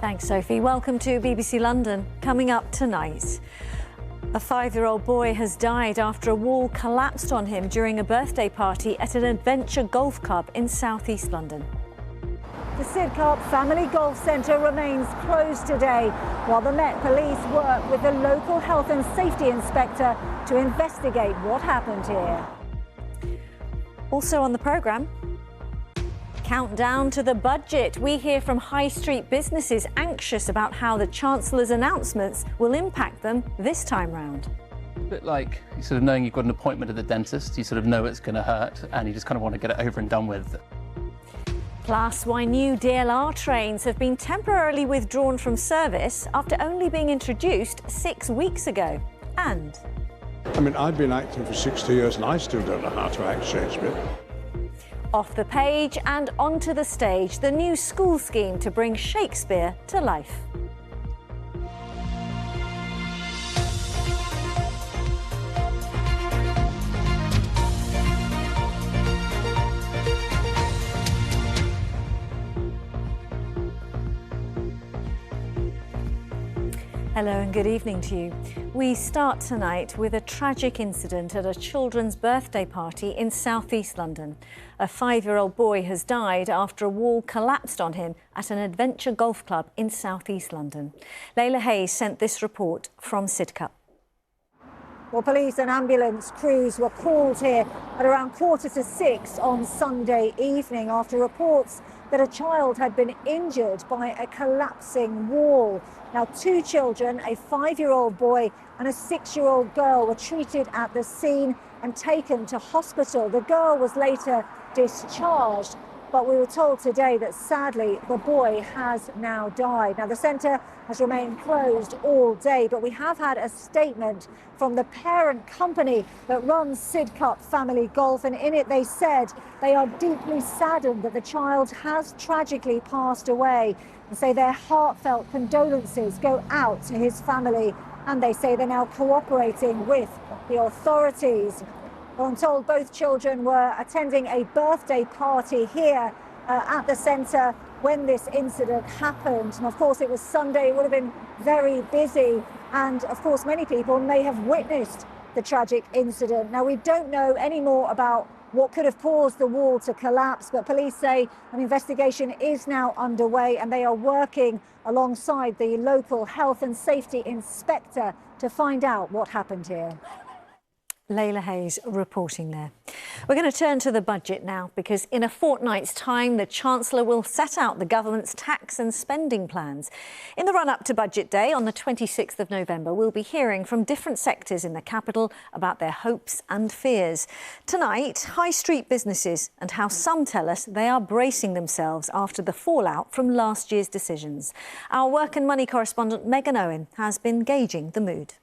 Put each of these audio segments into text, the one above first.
Thanks, Sophie. Welcome to BBC London. Coming up tonight, a 5-year-old boy has died after a wall collapsed on him during a birthday party at an adventure golf club in southeast London. The Sidcup Family Golf Centre remains closed today while the Met Police work with the local health and safety inspector to investigate what happened here. Also on the programme, countdown to the budget. We hear from high street businesses anxious about how the Chancellor's announcements will impact them this time round. A bit like you sort of knowing you've got an appointment at the dentist, you sort of know it's going to hurt and you just kind of want to get it over and done with. Plus, why new DLR trains have been temporarily withdrawn from service after only being introduced 6 weeks ago. And I mean, I've been acting for 60 years and I still don't know how to act Shakespeare. off the page and onto the stage, the new school scheme to bring Shakespeare to life. Hello and good evening to you. We start tonight with a tragic incident at a children's birthday party in southeast London. A 5-year-old boy has died after a wall collapsed on him at an adventure golf club in southeast London. Layla Hayes sent this report from Sidcup. Well, police and ambulance crews were called here at around 5:45 on Sunday evening after reports that a child had been injured by a collapsing wall. Now, 2 children, a 5-year-old boy and a 6-year-old girl, were treated at the scene and taken to hospital. The girl was later discharged, but we were told today that sadly the boy has now died. Now, the centre has remained closed all day, but we have had a statement from the parent company that runs Sidcup Family Golf, and in it they said they are deeply saddened that the child has tragically passed away, and say their heartfelt condolences go out to his family, and they say they're now cooperating with the authorities. Well, I'm told both children were attending a birthday party here at the centre when this incident happened. And of course, it was Sunday. It would have been very busy. And of course, many people may have witnessed the tragic incident. Now, we don't know any more about what could have caused the wall to collapse, but police say an investigation is now underway and they are working alongside the local health and safety inspector to find out what happened here. Layla Hayes reporting there. We're going to turn to the budget now, because in a fortnight's time, the Chancellor will set out the government's tax and spending plans. In the run-up to Budget Day on the 26th of November, we'll be hearing from different sectors in the capital about their hopes and fears. Tonight, high street businesses and how some tell us they are bracing themselves after the fallout from last year's decisions. Our Work and Money correspondent Megan Owen has been gauging the mood.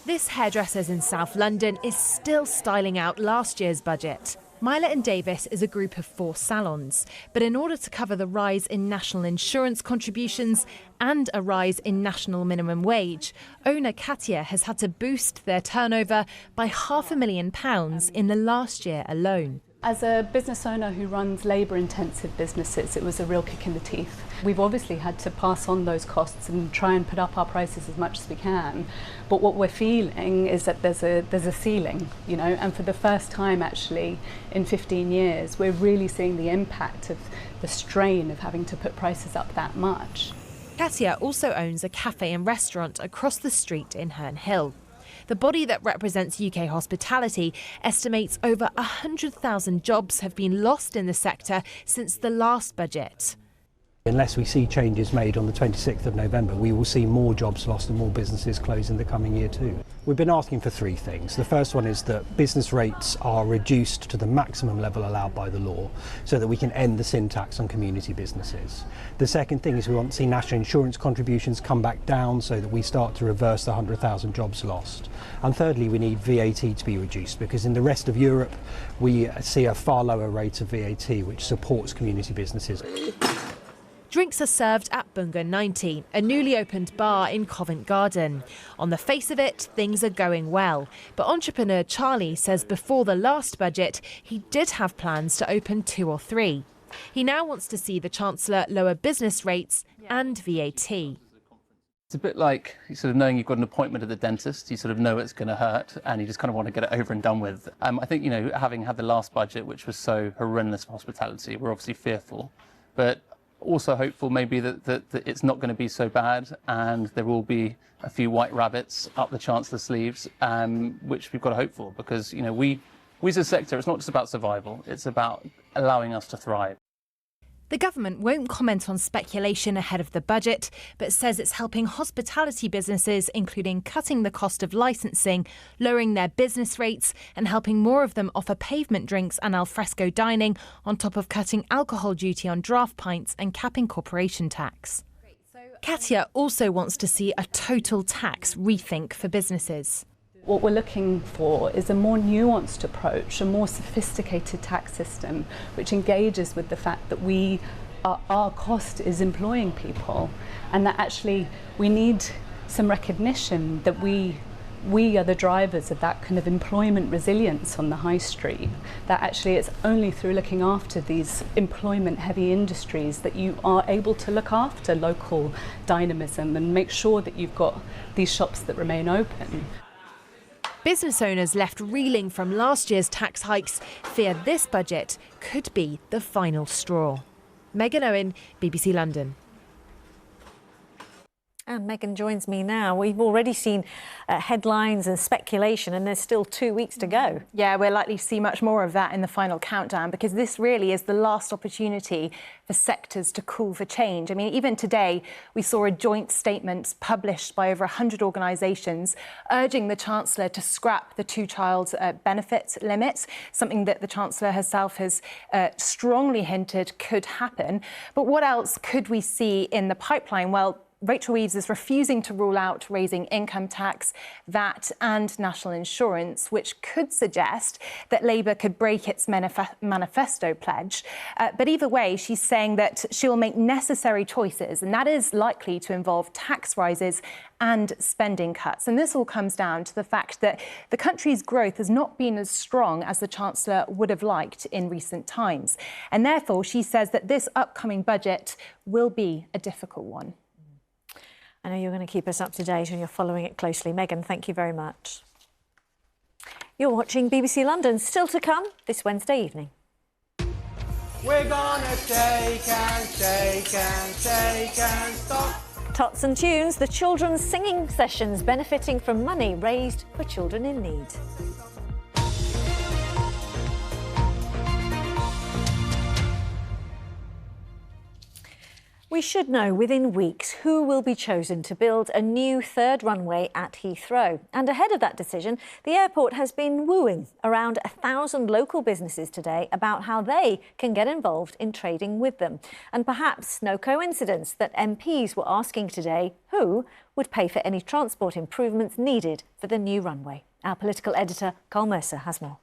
This hairdresser's in South London is still styling out last year's budget. Myler & Davis is a group of 4 salons, but in order to cover the rise in national insurance contributions and a rise in national minimum wage, owner Katia has had to boost their turnover by £500,000 in the last year alone. As a business owner who runs labour-intensive businesses, it was a real kick in the teeth. We've obviously had to pass on those costs and try and put up our prices as much as we can. But what we're feeling is that there's a ceiling, you know, and for the first time actually in 15 years, we're really seeing the impact of the strain of having to put prices up that much. Katia also owns a cafe and restaurant across the street in Herne Hill. The body that represents UK hospitality estimates over 100,000 jobs have been lost in the sector since the last budget. Unless we see changes made on the 26th of November, we will see more jobs lost and more businesses close in the coming year too. We've been asking for 3 things. The first one is that business rates are reduced to the maximum level allowed by the law so that we can end the sin tax on community businesses. The second thing is we want to see national insurance contributions come back down so that we start to reverse the 100,000 jobs lost. And thirdly, we need VAT to be reduced, because in the rest of Europe we see a far lower rate of VAT which supports community businesses. Drinks are served at Bunga 90, a newly opened bar in Covent Garden. On the face of it, things are going well. But entrepreneur Charlie says before the last budget, he did have plans to open 2 or 3. He now wants to see the Chancellor lower business rates and VAT. It's a bit like sort of knowing you've got an appointment at the dentist. You sort of know it's going to hurt and you just kind of want to get it over and done with. I think, having had the last budget, which was so horrendous for hospitality, we're obviously fearful, but also hopeful maybe that it's not going to be so bad and there will be a few white rabbits up the Chancellor's sleeves, which we've got to hope for, because, we as a sector, it's not just about survival, it's about allowing us to thrive. The government won't comment on speculation ahead of the budget, but says it's helping hospitality businesses, including cutting the cost of licensing, lowering their business rates and helping more of them offer pavement drinks and alfresco dining, on top of cutting alcohol duty on draft pints and capping corporation tax. Katia also wants to see a total tax rethink for businesses. What we're looking for is a more nuanced approach, a more sophisticated tax system, which engages with the fact that our cost is employing people, and that actually we need some recognition that we are the drivers of that kind of employment resilience on the high street, that actually it's only through looking after these employment heavy industries that you are able to look after local dynamism and make sure that you've got these shops that remain open. Business owners left reeling from last year's tax hikes fear this budget could be the final straw. Megan Owen, BBC London. And Megan joins me now. We've already seen headlines and speculation, and there's still 2 weeks to go. Yeah, we're likely to see much more of that in the final countdown, because this really is the last opportunity for sectors to call for change. I mean, even today, we saw a joint statement published by over 100 organisations urging the Chancellor to scrap the two-child benefit limit, something that the Chancellor herself has strongly hinted could happen. But what else could we see in the pipeline? Well, Rachel Reeves is refusing to rule out raising income tax, VAT and national insurance, which could suggest that Labour could break its manifesto pledge. But either way, she's saying that she will make necessary choices, and that is likely to involve tax rises and spending cuts. And this all comes down to the fact that the country's growth has not been as strong as the Chancellor would have liked in recent times. And therefore, she says that this upcoming budget will be a difficult one. I know you're going to keep us up to date and you're following it closely. Megan, thank you very much. You're watching BBC London. Still to come this Wednesday evening. We're gonna shake and shake and shake and stop. Tots and Tunes, the children's singing sessions benefiting from money raised for children in need. We should know within weeks who will be chosen to build a new third runway at Heathrow. And ahead of that decision, the airport has been wooing around 1,000 local businesses today about how they can get involved in trading with them. And perhaps no coincidence that MPs were asking today who would pay for any transport improvements needed for the new runway. Our political editor, Carl Mercer, has more.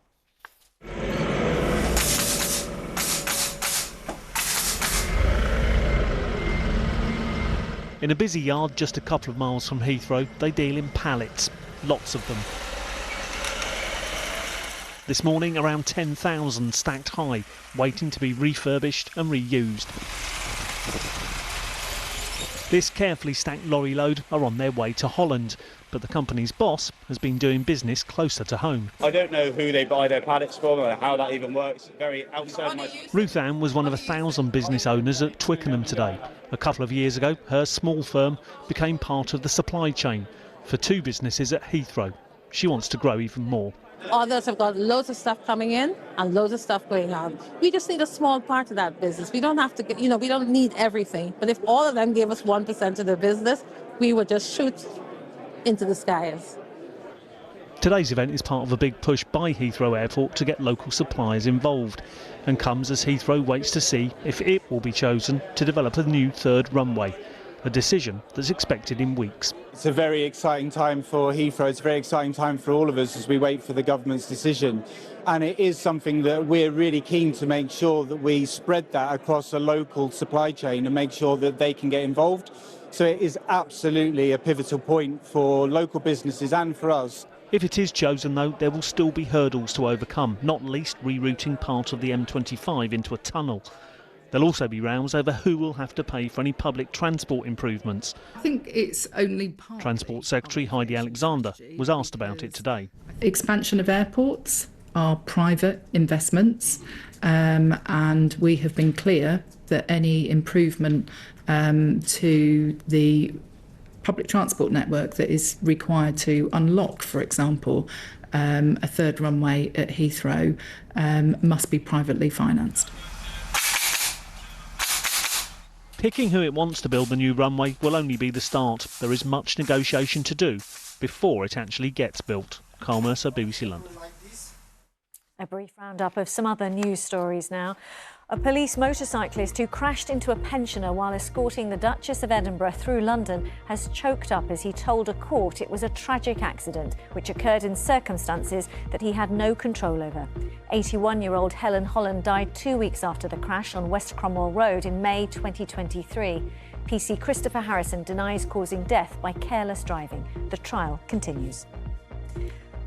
In a busy yard just a couple of miles from Heathrow, they deal in pallets, lots of them. This morning, around 10,000 stacked high, waiting to be refurbished and reused. This carefully stacked lorry load are on their way to Holland, but the company's boss has been doing business closer to home. I don't know who they buy their pallets from or how that even works. Very outside my... Ruth Ann was one of 1,000 business owners at Twickenham today. A couple of years ago, her small firm became part of the supply chain for 2 businesses at Heathrow. She wants to grow even more. Others have got loads of stuff coming in and loads of stuff going out. We just need a small part of that business. We don't have to, we don't need everything. But if all of them gave us 1% of their business, we would just shoot into the skies. Today's event is part of a big push by Heathrow Airport to get local suppliers involved, and comes as Heathrow waits to see if it will be chosen to develop a new third runway, a decision that's expected in weeks. It's a very exciting time for Heathrow. It's a very exciting time for all of us as we wait for the government's decision. And it is something that we're really keen to make sure that we spread that across a local supply chain and make sure that they can get involved. So it is absolutely a pivotal point for local businesses and for us. If it is chosen, though, there will still be hurdles to overcome, not least rerouting part of the M25 into a tunnel. There'll also be rows over who will have to pay for any public transport improvements. I think it's only part. Transport Secretary Heidi Alexander was asked about it today. Expansion of airports are private investments, and we have been clear that any improvement to the public transport network that is required to unlock, for example, a third runway at Heathrow must be privately financed. Picking who it wants to build the new runway will only be the start. There is much negotiation to do before it actually gets built. Carl Mercer, BBC London. A brief roundup of some other news stories now. A police motorcyclist who crashed into a pensioner while escorting the Duchess of Edinburgh through London has choked up as he told a court it was a tragic accident which occurred in circumstances that he had no control over. 81-year-old Helen Holland died 2 weeks after the crash on West Cromwell Road in May 2023. PC Christopher Harrison denies causing death by careless driving. The trial continues.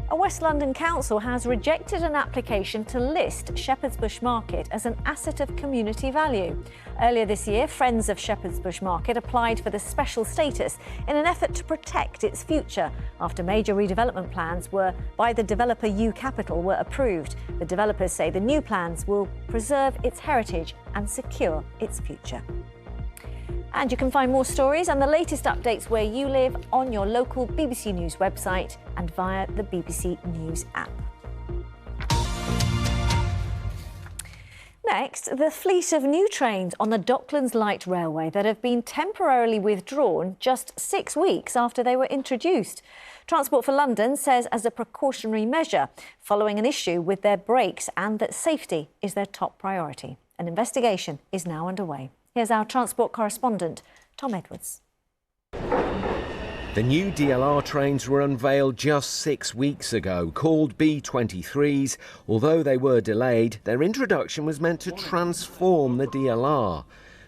A West London council has rejected an application to list Shepherd's Bush Market as an asset of community value. Earlier this year, Friends of Shepherd's Bush Market applied for the special status in an effort to protect its future after major redevelopment plans by the developer U Capital were approved. The developers say the new plans will preserve its heritage and secure its future. And you can find more stories and the latest updates where you live on your local BBC News website and via the BBC News app. Next, the fleet of new trains on the Docklands Light Railway that have been temporarily withdrawn just 6 weeks after they were introduced. Transport for London says as a precautionary measure, following an issue with their brakes and that safety is their top priority. An investigation is now underway. Here's our transport correspondent, Tom Edwards. The new DLR trains were unveiled just 6 weeks ago. Called B23s, although they were delayed, their introduction was meant to transform the DLR.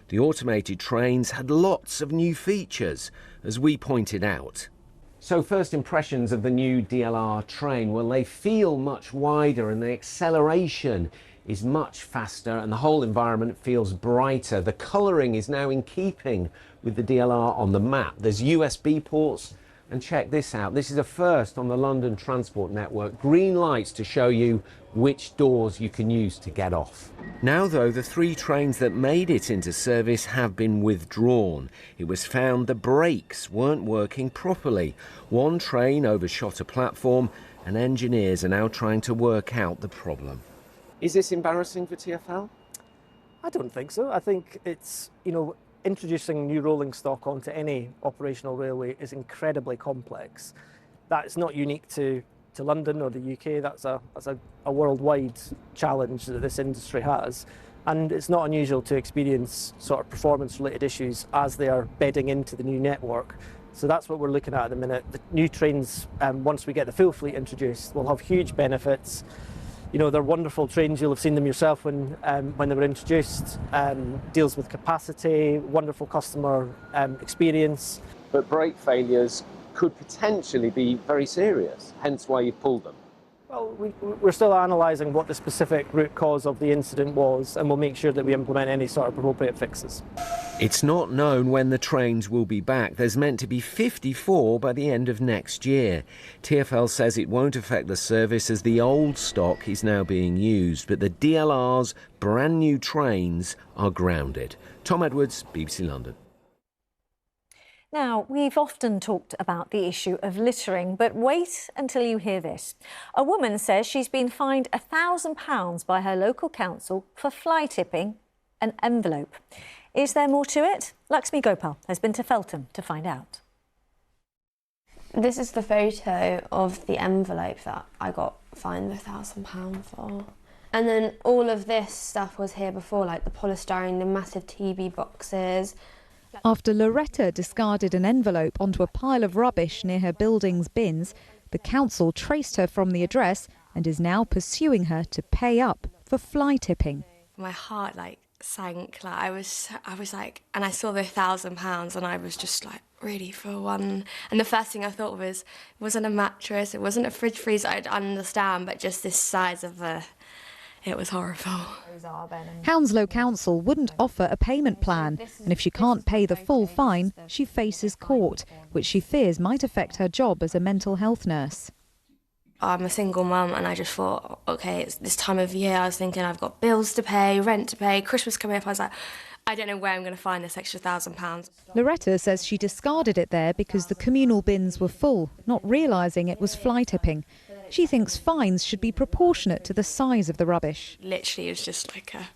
The automated trains had lots of new features, as we pointed out. So first impressions of the new DLR train, well, they feel much wider and the acceleration is much faster and the whole environment feels brighter. The colouring is now in keeping with the DLR on the map. There's USB ports, and check this out. This is a first on the London Transport Network. Green lights to show you which doors you can use to get off. Now, though, the 3 trains that made it into service have been withdrawn. It was found the brakes weren't working properly. One train overshot a platform, and engineers are now trying to work out the problem. Is this embarrassing for TfL? I don't think so. I think it's, introducing new rolling stock onto any operational railway is incredibly complex. That's not unique to London or the UK. That's a worldwide challenge that this industry has. And it's not unusual to experience sort of performance-related issues as they are bedding into the new network. So that's what we're looking at the minute. The new trains, once we get the full fleet introduced, will have huge benefits. They're wonderful trains. You'll have seen them yourself when they were introduced. Deals with capacity, wonderful customer experience. But brake failures could potentially be very serious, hence why you've pulled them. Well, we're still analysing what the specific root cause of the incident was, and we'll make sure that we implement any sort of appropriate fixes. It's not known when the trains will be back. There's meant to be 54 by the end of next year. TfL says it won't affect the service as the old stock is now being used, but the DLR's brand new trains are grounded. Tom Edwards, BBC London. Now, we've often talked about the issue of littering, but wait until you hear this. A woman says she's been fined £1,000 by her local council for fly tipping an envelope. Is there more to it? Lakshmi Gopal has been to Feltham to find out. This is the photo of the envelope that I got fined £1,000 for. And then all of this stuff was here before, like the polystyrene, the massive TV boxes. After Loretta discarded an envelope onto a pile of rubbish near her building's bins, the council traced her from the address and is now pursuing her to pay up for fly tipping. My heart sank. I was like, and I saw the £1,000 and I was just like, really, for one? And the first thing I thought was, it wasn't a mattress, it wasn't a fridge freezer, I'd understand, but just this size of a It was horrible. Hounslow Council wouldn't offer a payment plan, and if she can't pay the full fine, she faces court, which she fears might affect her job as a mental health nurse. I'm a single mum and I just thought, OK, it's this time of year. I was thinking I've got bills to pay, rent to pay, Christmas coming up. I was like, I don't know where I'm going to find this extra £1,000. Loretta says she discarded it there because the communal bins were full, not realising it was fly tipping. She thinks fines should be proportionate to the size of the rubbish. Literally, it was just like a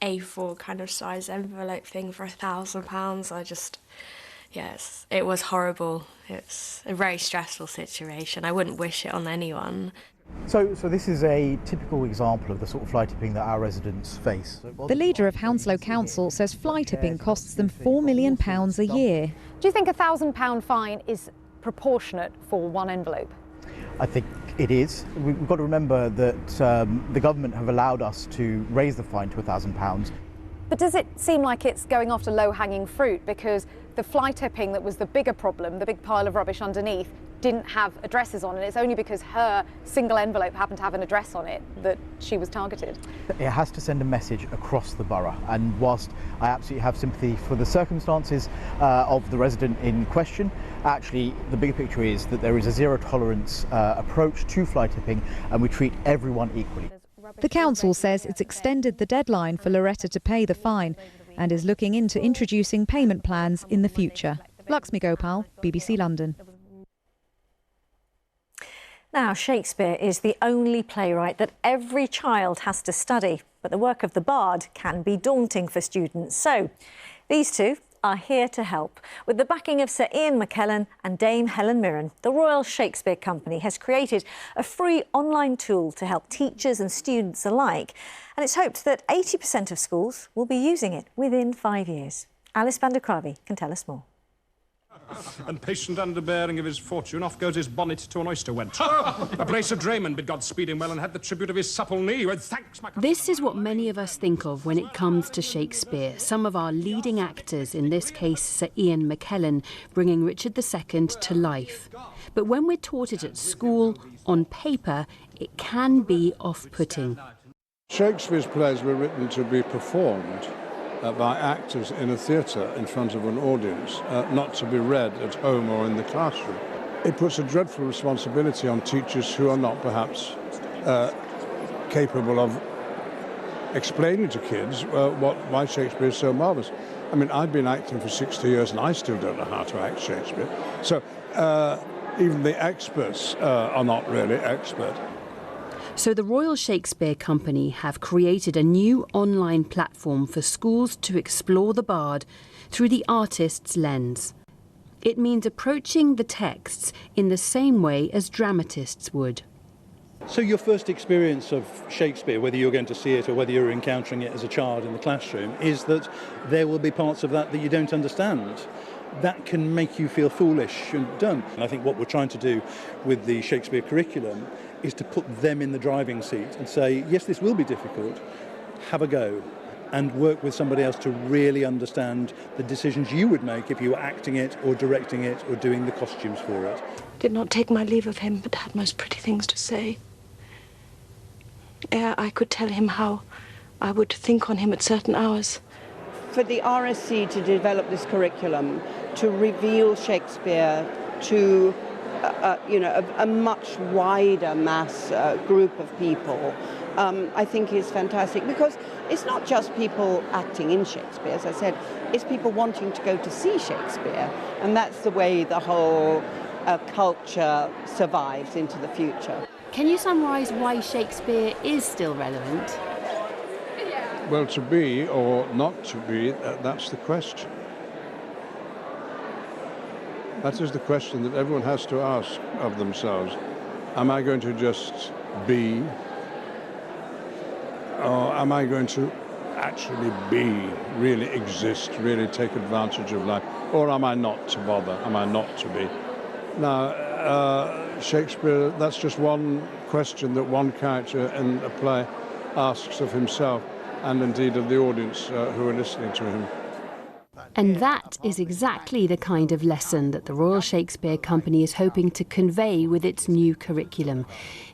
A4 kind of size envelope thing for £1,000. Yes, it was horrible. It's a very stressful situation. I wouldn't wish it on anyone. So this is a typical example of the sort of fly tipping that our residents face. The leader of Hounslow Council says fly tipping costs them £4 million a year. Do you think a £1,000 fine is proportionate for one envelope? I think it is. We've got to remember that the government have allowed us to raise the fine to £1,000. But does it seem like it's going after low-hanging fruit? Because the fly tipping that was the bigger problem, the big pile of rubbish underneath, didn't have addresses on it. It's only because her single envelope happened to have an address on it that she was targeted. It has to send a message across the borough, and whilst I absolutely have sympathy for the circumstances of the resident in question, actually the bigger picture is that there is a zero tolerance approach to fly tipping, and we treat everyone equally. The council says it's extended the deadline for Loretta to pay the fine and is looking into introducing payment plans in the future. Lakshmi Gopal, BBC London. Now, Shakespeare is the only playwright that every child has to study, but the work of the bard can be daunting for students. So, these two are here to help. With the backing of Sir Ian McKellen and Dame Helen Mirren, the Royal Shakespeare Company has created a free online tool to help teachers and students alike, and it's hoped that 80% of schools will be using it within 5 years. Alice van der Kravy can tell us more. And patient under bearing of his fortune, off goes his bonnet to an oyster wench. A brace of draymen bid God speed him well, and had the tribute of his supple knee. With thanks, my This is what many of us think of when it comes to Shakespeare. Some of our leading actors, in this case Sir Ian McKellen, bringing Richard II to life. But when we're taught it at school, on paper, it can be off-putting. Shakespeare's plays were written to be performed by actors in a theatre in front of an audience, not to be read at home or in the classroom. It puts a dreadful responsibility on teachers who are not perhaps capable of explaining to kids why Shakespeare is so marvellous. I mean, I've been acting for 60 years and I still don't know how to act Shakespeare. So even the experts are not really expert. So the Royal Shakespeare Company have created a new online platform for schools to explore the bard through the artist's lens. It means approaching the texts in the same way as dramatists would. So your first experience of Shakespeare, whether you're going to see it or whether you're encountering it as a child in the classroom, is that there will be parts of that you don't understand. That can make you feel foolish and dumb. And I think what we're trying to do with the Shakespeare curriculum is to put them in the driving seat and say, yes, this will be difficult, have a go, and work with somebody else to really understand the decisions you would make if you were acting it or directing it or doing the costumes for it. Did not take my leave of him, but had most pretty things to say. Ere I could tell him how I would think on him at certain hours. For the RSC to develop this curriculum, to reveal Shakespeare to a much wider mass group of people, I think is fantastic, because it's not just people acting in Shakespeare, as I said, it's people wanting to go to see Shakespeare, and that's the way the whole culture survives into the future. Can you summarise why Shakespeare is still relevant? Well, to be or not to be, that's the question. That is the question that everyone has to ask of themselves. Am I going to just be, or am I going to actually be, really exist, really take advantage of life? Or am I not to bother? Am I not to be? Now, Shakespeare, that's just one question that one character in a play asks of himself, and indeed of the audience who are listening to him. And that is exactly the kind of lesson that the Royal Shakespeare Company is hoping to convey with its new curriculum.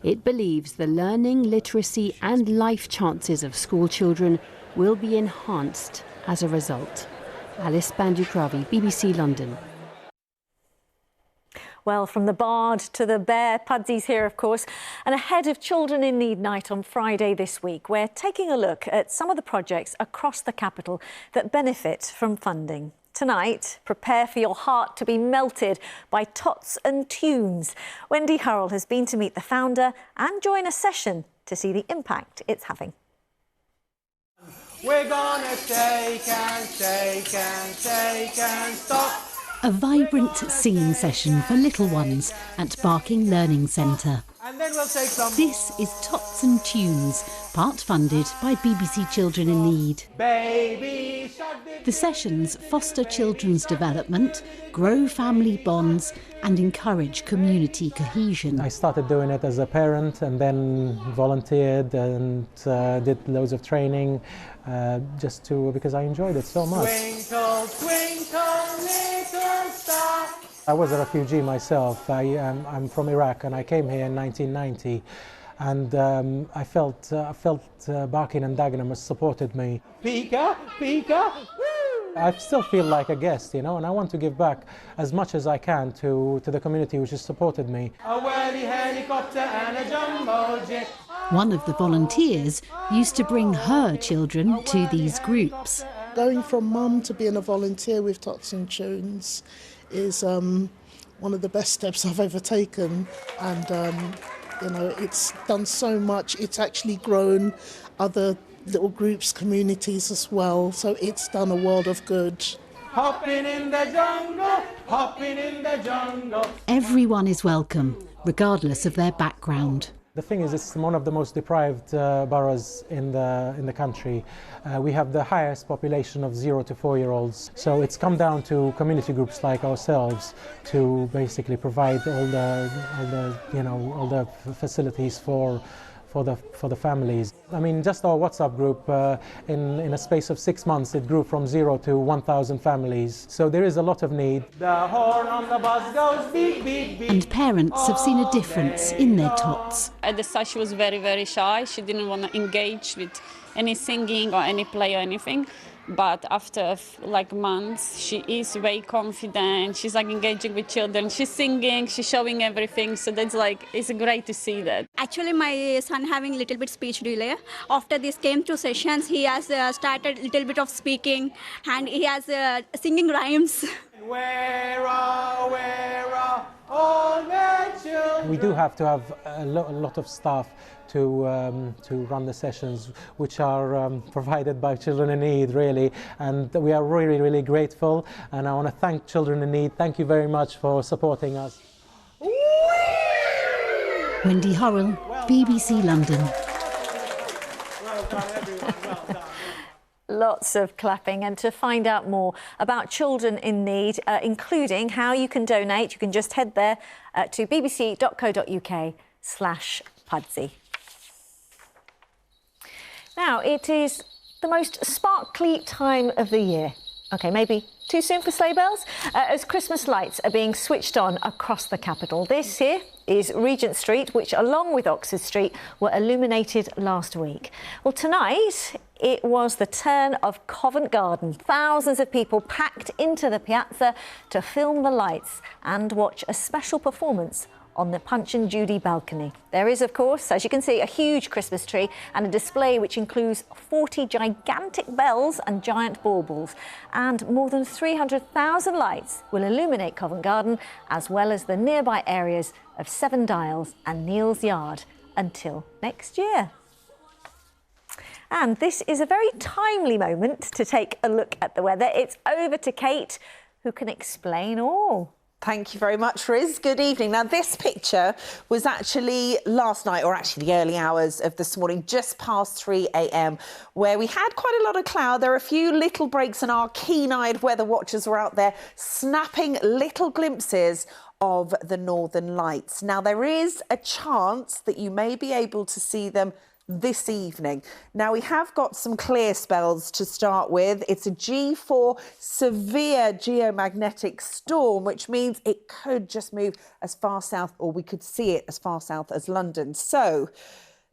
It believes the learning, literacy and life chances of school children will be enhanced as a result. Alice Bandukravi, BBC London. Well, from the Bard to the Bear, Pudsy's here, of course. And ahead of Children in Need Night on Friday this week, we're taking a look at some of the projects across the capital that benefit from funding. Tonight, prepare for your heart to be melted by Tots and Tunes. Wendy Hurrell has been to meet the founder and join a session to see the impact it's having. We're gonna shake and shake and shake and stop. A vibrant singing session for little ones at Barking Learning Centre. And then we'll take some This is Tots and Tunes, part funded by BBC Children in Need. Baby, the sessions foster children's development, grow family bonds and encourage community cohesion. I started doing it as a parent and then volunteered and did loads of training because I enjoyed it so much. Twinkle, twinkle, little star. I was a refugee myself. I'm from Iraq and I came here in 1990 and I felt Barking and Dagenham has supported me. Pika, pika, woo! I still feel like a guest, and I want to give back as much as I can to the community which has supported me. A whirly helicopter and a jumbo jet. One of the volunteers used to bring her children to these groups. Going from mum to being a volunteer with Tots and Tunes is one of the best steps I've ever taken, and it's done so much. It's actually grown other little groups, communities as well, so it's done a world of good. Hopping in the jungle, hopping in the jungle. Everyone is welcome, regardless of their background. The thing is, it's one of the most deprived boroughs in the country. We have the highest population of 0 to 4-year-olds. So it's come down to community groups like ourselves to basically provide all the facilities for the families. I mean, just our WhatsApp group, in a space of 6 months, it grew from 0 to 1,000 families. So there is a lot of need. The horn on the bus goes beep, beep, beep. And parents have seen a difference in their tots. At the start, she was very, very shy. She didn't want to engage with any singing or any play or anything. But after months, she is very confident. She's engaging with children. She's singing, she's showing everything. So that's it's great to see that. Actually, my son having a little bit speech delay. After this came to sessions, he has started a little bit of speaking and he has singing rhymes. Where are all the children? We do have to have a lot of staff to run the sessions, which are provided by Children in Need, really, and we are really, really grateful, and I want to thank Children in Need. Thank you very much for supporting us. Wendy Hurrell, BBC London. Well done, everyone, well done. Lots of clapping. And to find out more about Children in Need, including how you can donate, you can just head there to bbc.co.uk/Pudsey. Now, it is the most sparkly time of the year. OK, maybe too soon for sleigh bells? As Christmas lights are being switched on across the capital. This here is Regent Street, which, along with Oxford Street, were illuminated last week. Well, tonight, it was the turn of Covent Garden. Thousands of people packed into the piazza to film the lights and watch a special performance on the Punch and Judy balcony. There is, of course, as you can see, a huge Christmas tree and a display which includes 40 gigantic bells and giant baubles. And more than 300,000 lights will illuminate Covent Garden, as well as the nearby areas of Seven Dials and Neal's Yard until next year. And this is a very timely moment to take a look at the weather. It's over to Kate, who can explain all. Thank you very much, Riz. Good evening. Now, this picture was actually last night, or actually the early hours of this morning, just past 3 a.m, where we had quite a lot of cloud. There are a few little breaks, and our keen-eyed weather watchers were out there snapping little glimpses of the Northern Lights. Now, there is a chance that you may be able to see them this evening. Now, we have got some clear spells to start with. It's a G4 severe geomagnetic storm, which means it could just move as far south, or we could see it as far south as London. So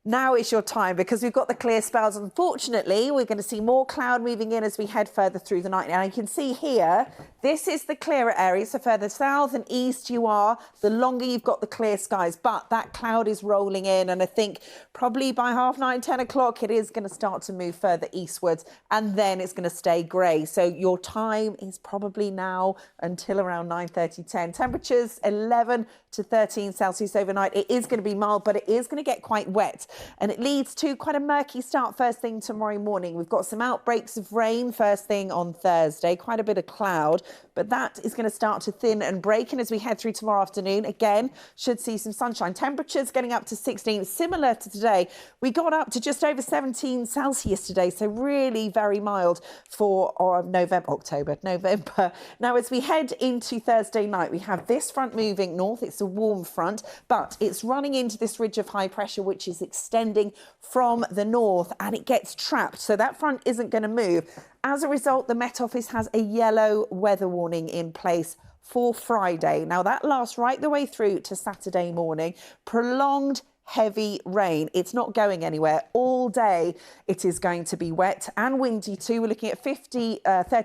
now is your time, because we've got the clear spells. Unfortunately, we're going to see more cloud moving in as we head further through the night. Now, you can see here, this is the clearer area. So further south and east you are, the longer you've got the clear skies. But that cloud is rolling in, and I think probably by 9:30, 10 o'clock, it is going to start to move further eastwards, and then it's going to stay grey. So your time is probably now until around 9:30, 10. Temperatures 11 to 13 Celsius overnight. It is going to be mild, but it is going to get quite wet. And it leads to quite a murky start first thing tomorrow morning. We've got some outbreaks of rain first thing on Thursday, quite a bit of cloud, but that is going to start to thin and break. And as we head through tomorrow afternoon, again, should see some sunshine. Temperatures getting up to 16, similar to today. We got up to just over 17 Celsius today, so really very mild for November. Now, as we head into Thursday night, we have this front moving north. It's a warm front, but it's running into this ridge of high pressure, which is extending from the north, and it gets trapped. So that front isn't going to move. As a result, the Met Office has a yellow weather warning in place for Friday. Now, that lasts right the way through to Saturday morning. Prolonged heavy rain. It's not going anywhere. All day it is going to be wet and windy too. We're looking at 30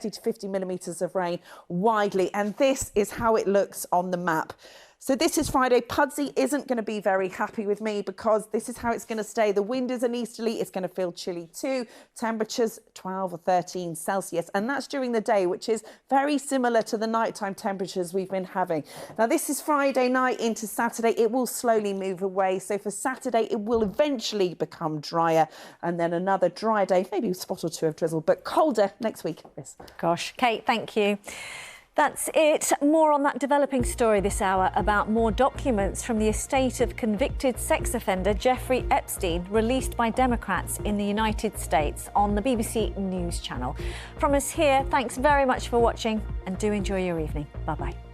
to 50 millimetres of rain widely, and this is how it looks on the map. So this is Friday. Pudsey isn't going to be very happy with me, because this is how it's going to stay. The wind is an easterly. It's going to feel chilly too. Temperatures 12 or 13 Celsius. And that's during the day, which is very similar to the nighttime temperatures we've been having. Now, this is Friday night into Saturday. It will slowly move away. So for Saturday, it will eventually become drier. And then another dry day, maybe a spot or two of drizzle, but colder next week. Yes. Gosh, Kate, thank you. That's it. More on that developing story this hour about more documents from the estate of convicted sex offender Jeffrey Epstein, released by Democrats in the United States, on the BBC News channel. From us here, thanks very much for watching, and do enjoy your evening. Bye-bye.